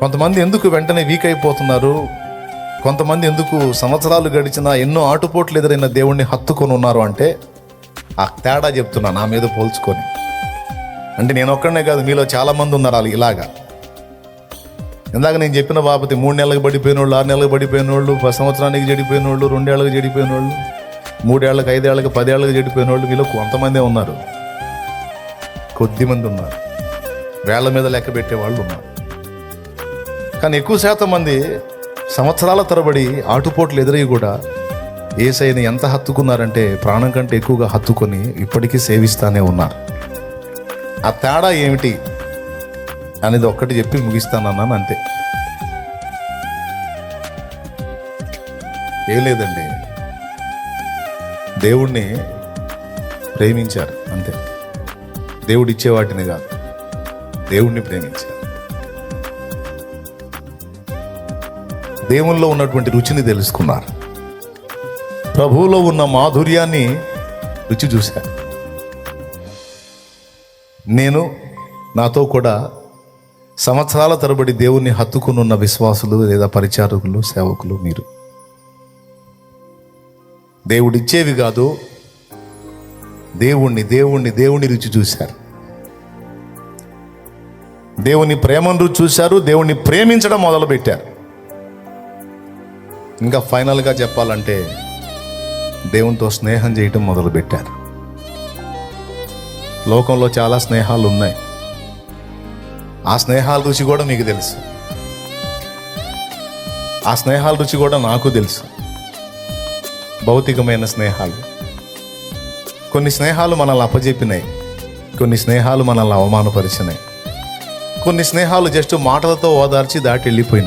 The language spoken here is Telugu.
కొంతమంది ఎందుకు వెంటనే వీక్ అయిపోతున్నారు, కొంతమంది ఎందుకు సంవత్సరాలు గడిచినా ఎన్నో ఆటుపోట్లు ఎదురైన దేవుణ్ణి హత్తుకొని ఉన్నారు అంటే ఆ తేడా చెప్తున్నా నా మీద పోల్చుకొని. అంటే నేను ఒక్కడనే కాదు, మీలో చాలామంది ఉన్నారు వాళ్ళు ఇలాగా. ఇందాక నేను చెప్పిన బాపతి 3 నెలలకు పడిపోయిన వాళ్ళు, 6 నెలలకు పడిపోయిన వాళ్ళు, 10 సంవత్సరానికి చెడిపోయిన వాళ్ళు, 2 ఏళ్ళకి చెడిపోయిన వాళ్ళు, 3 ఏళ్ళకి, 5 ఏళ్ళకి, 10 ఏళ్ళకి చెడిపోయిన వాళ్ళు మీలో కొంతమందే ఉన్నారు. కొద్దిమంది ఉన్నారు, వేళ్ల మీద లెక్క పెట్టే వాళ్ళు ఉన్నారు. కానీ ఎక్కువ శాతం మంది సంవత్సరాల తరబడి ఆటుపోట్లు ఎదురై కూడా యేసయ్యని ఎంత హత్తుకున్నారంటే ప్రాణం కంటే ఎక్కువగా హత్తుకొని ఇప్పటికీ సేవిస్తానే ఉన్నారు. ఆ తేడా ఏమిటి అనేది ఒక్కటి చెప్పి ముగిస్తానన్నాను, అంతే. ఏం లేదండి, దేవుణ్ణి ప్రేమించారు అంతే. దేవుడు ఇచ్చే వాటిని కాదు, దేవుణ్ణి ప్రేమించారు. దేవుల్లో ఉన్నటువంటి రుచిని తెలుసుకున్నారు, ప్రభువులో ఉన్న మాధుర్యాన్ని రుచి చూశారు. నేను, నాతో కూడా సంవత్సరాల తరబడి దేవుణ్ణి హత్తుకుని ఉన్న విశ్వాసులు లేదా పరిచారకులు, సేవకులు మీరు దేవుడిచ్చేవి కాదు, దేవుణ్ణి రుచి చూశారు. దేవుని ప్రేమను రుచి చూశారు, దేవుణ్ణి ప్రేమించడం మొదలుపెట్టారు. ఇంకా ఫైనల్గా చెప్పాలంటే దేవునితో స్నేహం చేయటం మొదలుపెట్టారు. లోకంలో చాలా స్నేహాలు ఉన్నాయి, ఆ స్నేహాల రుచి కూడా మీకు తెలుసు, ఆ స్నేహాల రుచి కూడా నాకు తెలుసు. భౌతికమైన స్నేహాలు, కొన్ని స్నేహాలు మనల్ని అప్పజెప్పినాయి, కొన్ని స్నేహాలు మనల్ని అవమానపరిచినాయి, కొన్ని స్నేహాలు జస్ట్ మాటలతో ఓదార్చి దాటి వెళ్ళిపోయినాయి.